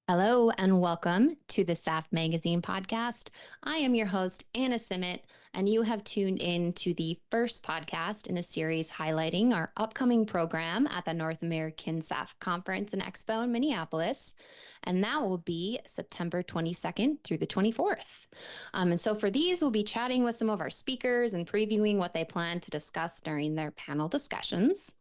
Hello and welcome to the SAF Magazine podcast. I am your host, Anna Simet, and you have tuned in to the first podcast in a series highlighting our upcoming program at the North American SAF Conference and Expo in Minneapolis. And that will be September 22nd through the 24th. And so for these, we'll be chatting with some of our speakers and previewing what they plan to discuss during their panel discussions.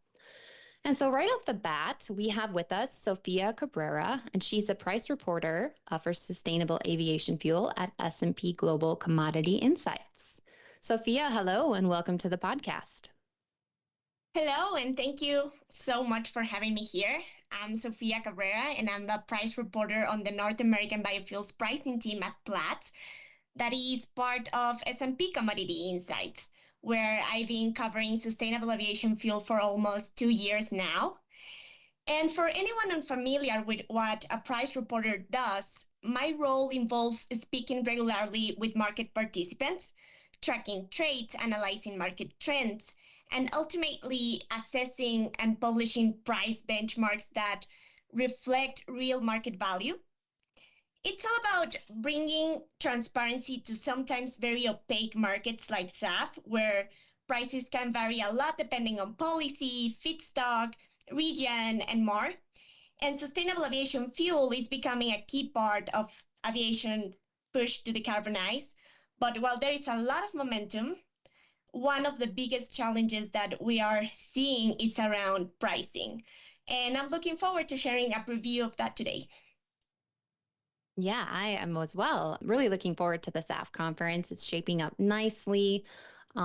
And so right off the bat, we have with us Sofía Cabrera, and she's a price reporter for sustainable aviation fuel at S&P Global Commodity Insights. Sofía, hello, and welcome to the podcast. Hello, and thank you so much for having me here. I'm Sofía Cabrera, and I'm the price reporter on the North American biofuels pricing team at Platts. That is part of S&P Commodity Insights, where I've been covering sustainable aviation fuel for almost 2 years now. And for anyone unfamiliar with what a price reporter does, my role involves speaking regularly with market participants, tracking trades, analyzing market trends, and ultimately assessing and publishing price benchmarks that reflect real market value. It's all about bringing transparency to sometimes very opaque markets like SAF, where prices can vary a lot depending on policy, feedstock, region, and more. And sustainable aviation fuel is becoming a key part of aviation push to decarbonize. But while there is a lot of momentum, one of the biggest challenges that we are seeing is around pricing. And I'm looking forward to sharing a preview of that today. Yeah, I am as well. Really looking forward to the SAF conference. It's shaping up nicely. So,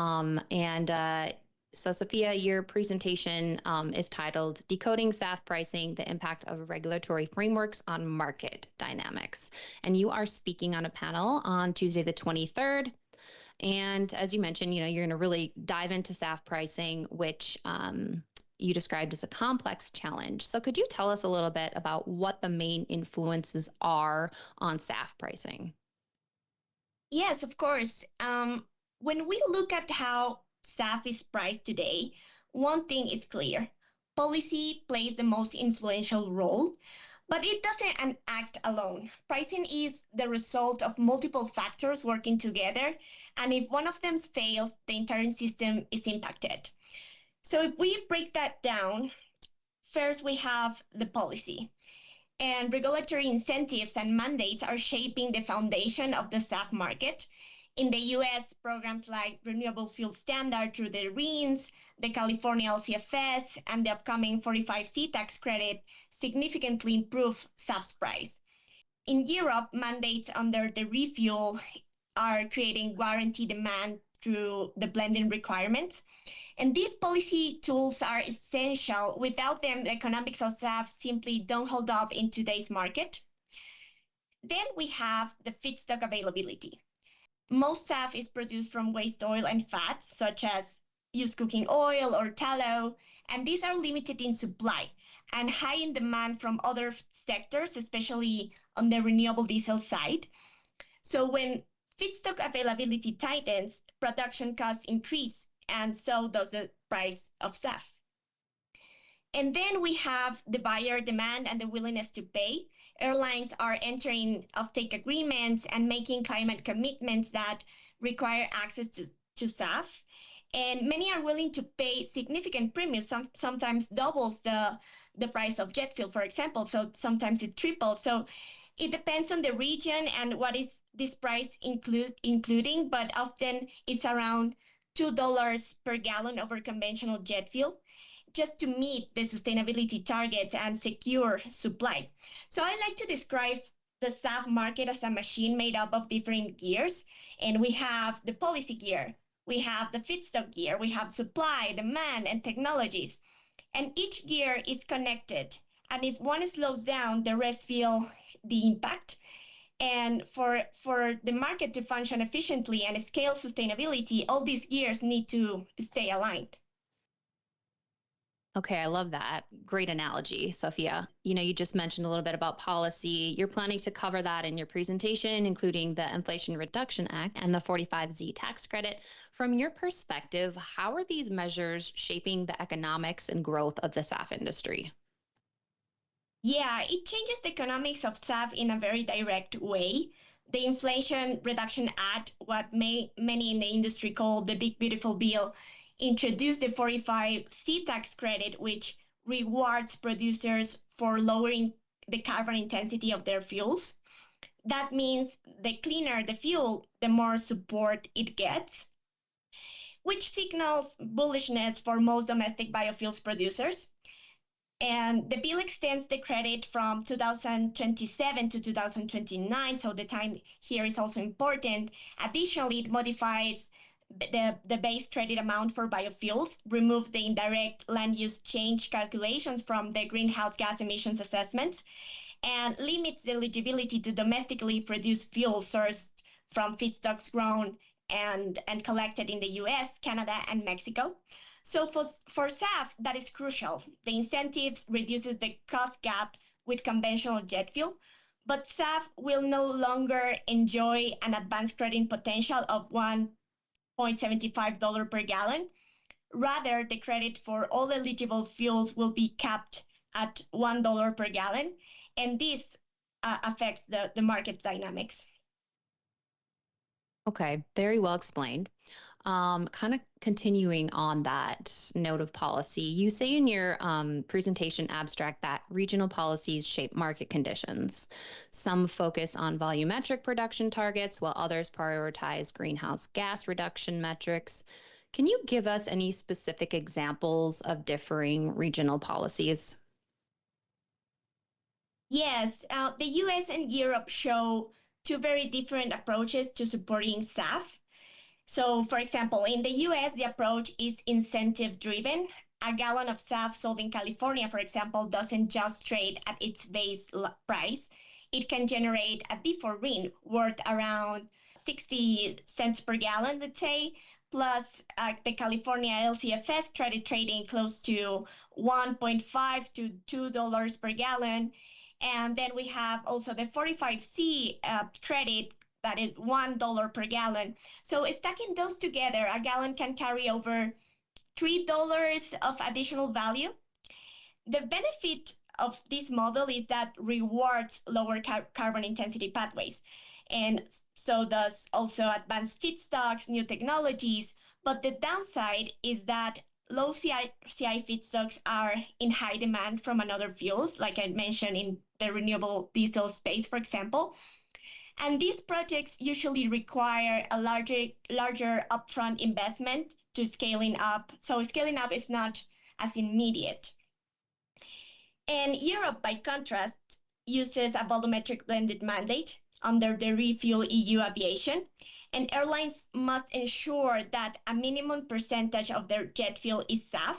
Sofía, your presentation is titled Decoding SAF Pricing, the Impact of Regulatory Frameworks on Market Dynamics. And you are speaking on a panel on Tuesday, the 23rd. And as you mentioned, you're going to really dive into SAF pricing, which you described as a complex challenge. So could you tell us a little bit about what the main influences are on SAF pricing? Yes, of course. When we look at how SAF is priced today, one thing is clear. Policy plays the most influential role, but it doesn't act alone. Pricing is the result of multiple factors working together, and if one of them fails, the entire system is impacted. So if we break that down, first we have the policy. And regulatory incentives and mandates are shaping the foundation of the SAF market. In the US, programs like Renewable Fuel Standard through the RINs, the California LCFS, and the upcoming 45Z tax credit significantly improve SAF's price. In Europe, mandates under the refuel are creating guaranteed demand through the blending requirements. And these policy tools are essential. Without them, the economics of SAF simply don't hold up in today's market. Then we have the feedstock availability. Most SAF is produced from waste oil and fats, such as used cooking oil or tallow, and these are limited in supply and high in demand from other sectors, especially on the renewable diesel side. So when feedstock availability tightens, production costs increase, and so does the price of SAF. And then we have the buyer demand and the willingness to pay. Airlines are entering offtake agreements and making climate commitments that require access to SAF. And many are willing to pay significant premiums, sometimes doubles the price of jet fuel, for example. So sometimes it triples. So it depends on the region and what is this price including, but often it's around $2 per gallon over conventional jet fuel just to meet the sustainability targets and secure supply. So I like to describe the SAF market as a machine made up of different gears. And we have the policy gear, we have the feedstock gear, we have supply, demand, and technologies. And each gear is connected. And if one slows down, the rest feel the impact. And for the market to function efficiently and scale sustainability, all these gears need to stay aligned. Okay, I love that. Great analogy, Sofía. You just mentioned a little bit about policy. You're planning to cover that in your presentation, including the Inflation Reduction Act and the 45Z tax credit. From your perspective, how are these measures shaping the economics and growth of the SAF industry? Yeah, it changes the economics of SAF in a very direct way. The Inflation Reduction Act, what many in the industry call the Big Beautiful Bill, introduced the 45C tax credit, which rewards producers for lowering the carbon intensity of their fuels. That means the cleaner the fuel, the more support it gets, which signals bullishness for most domestic biofuels producers. And the bill extends the credit from 2027 to 2029, so the time here is also important. Additionally, it modifies the base credit amount for biofuels, removes the indirect land use change calculations from the greenhouse gas emissions assessments, and limits the eligibility to domestically produced fuel sourced from feedstocks grown and collected in the US, Canada, and Mexico. So for SAF, that is crucial. The incentives reduces the cost gap with conventional jet fuel, but SAF will no longer enjoy an advanced credit potential of $1.75 per gallon. Rather, the credit for all eligible fuels will be capped at $1 per gallon, and this affects the market dynamics. Okay, very well explained. Kind of continuing on that note of policy, you say in your presentation abstract that regional policies shape market conditions. Some focus on volumetric production targets, while others prioritize greenhouse gas reduction metrics. Can you give us any specific examples of differing regional policies? Yes, the US and Europe show two very different approaches to supporting SAF. So, for example, in the US, the approach is incentive driven. A gallon of SAF sold in California, for example, doesn't just trade at its base price. It can generate a D4 RIN worth around 60 cents per gallon, let's say, plus the California LCFS credit trading close to 1.5 to $2 per gallon. And then we have also the 45C credit that is $1 per gallon. So stacking those together, a gallon can carry over $3 of additional value. The benefit of this model is that rewards lower carbon intensity pathways. And so does also advanced feedstocks, new technologies. But the downside is that low CI feedstocks are in high demand from another fuels, like I mentioned in the renewable diesel space, for example. And these projects usually require a larger upfront investment to scaling up. So scaling up is not as immediate. And Europe, by contrast, uses a volumetric blended mandate under the Refuel EU Aviation. And airlines must ensure that a minimum percentage of their jet fuel is SAF,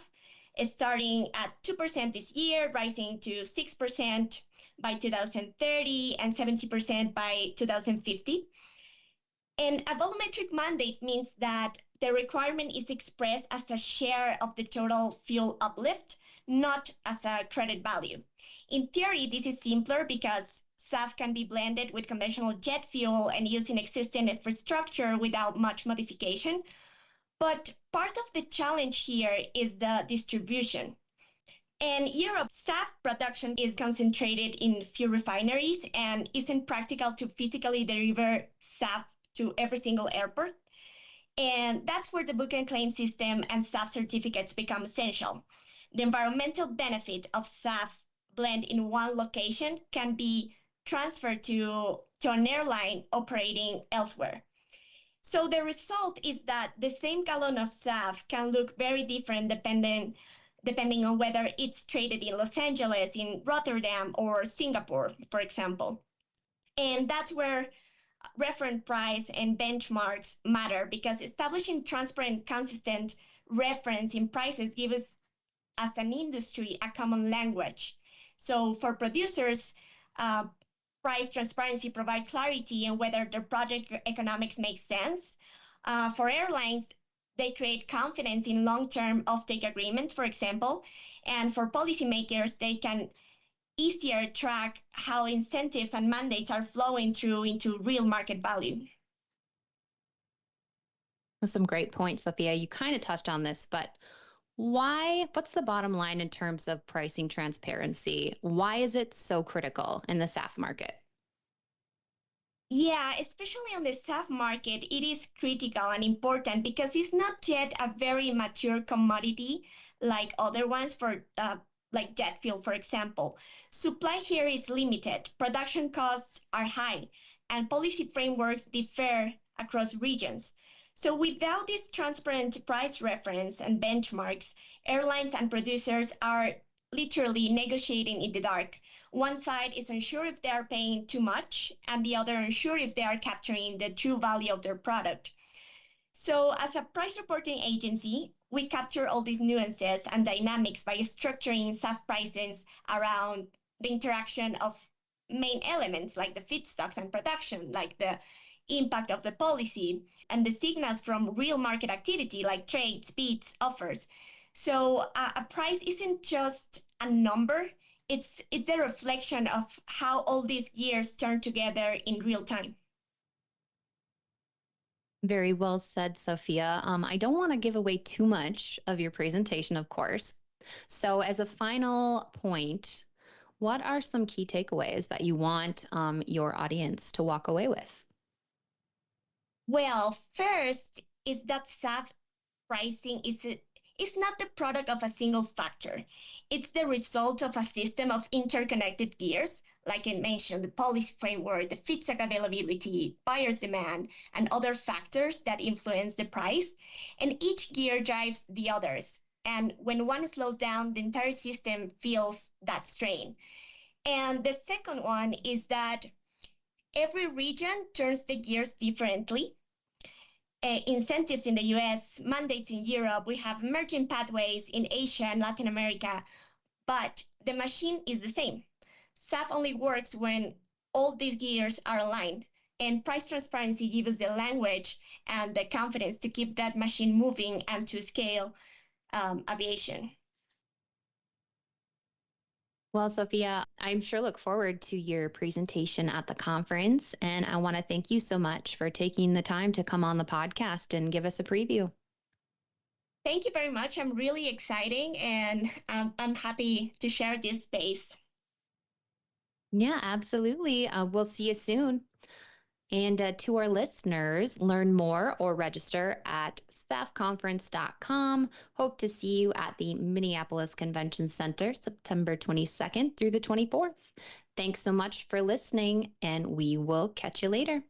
starting at 2% this year, rising to 6% by 2030 and 70% by 2050. And a volumetric mandate means that the requirement is expressed as a share of the total fuel uplift, not as a credit value. In theory, this is simpler because SAF can be blended with conventional jet fuel and used in existing infrastructure without much modification. But part of the challenge here is the distribution. In Europe, SAF production is concentrated in few refineries and isn't practical to physically deliver SAF to every single airport. And that's where the book and claim system and SAF certificates become essential. The environmental benefit of SAF blend in one location can be transferred to an airline operating elsewhere. So the result is that the same gallon of SAF can look very different depending on whether it's traded in Los Angeles, in Rotterdam, or Singapore, for example. And that's where reference price and benchmarks matter, because establishing transparent, consistent reference in prices gives us, as an industry, a common language. So for producers, price transparency provide clarity on whether their project economics make sense. For airlines, they create confidence in long-term offtake agreements, for example. And for policymakers, they can easier track how incentives and mandates are flowing through into real market value. Some great points, Sophia. You kind of touched on this, but What's the bottom line in terms of pricing transparency? Why is it so critical in the SAF market? Yeah, especially on the SAF market, it is critical and important because it's not yet a very mature commodity like other ones for like jet fuel, for example. Supply here is limited, production costs are high, and policy frameworks differ across regions. So without this transparent price reference and benchmarks, airlines and producers are literally negotiating in the dark. One side is unsure if they are paying too much, and the other unsure if they are capturing the true value of their product. So, as a price reporting agency, we capture all these nuances and dynamics by structuring SAF prices around the interaction of main elements like the feedstocks and production, like the impact of the policy, and the signals from real market activity like trade, speeds, offers. So a price isn't just a number, it's a reflection of how all these gears turn together in real time. Very well said, Sophia. I don't want to give away too much of your presentation, of course. So, as a final point, what are some key takeaways that you want your audience to walk away with? Well, first is that SAF pricing is not the product of a single factor. It's the result of a system of interconnected gears, like I mentioned, the policy framework, the feedstock availability, buyer's demand, and other factors that influence the price. And each gear drives the others. And when one slows down, the entire system feels that strain. And the second one is that every region turns the gears differently. Incentives in the US, mandates in Europe, we have emerging pathways in Asia and Latin America, but the machine is the same. SAF only works when all these gears are aligned, and price transparency gives us the language and the confidence to keep that machine moving and to scale aviation. Well, Sophia, I'm sure look forward to your presentation at the conference. And I want to thank you so much for taking the time to come on the podcast and give us a preview. Thank you very much. I'm really excited and I'm happy to share this space. Yeah, absolutely. We'll see you soon. And to our listeners, learn more or register at staffconference.com. Hope to see you at the Minneapolis Convention Center, September 22nd through the 24th. Thanks so much for listening, and we will catch you later.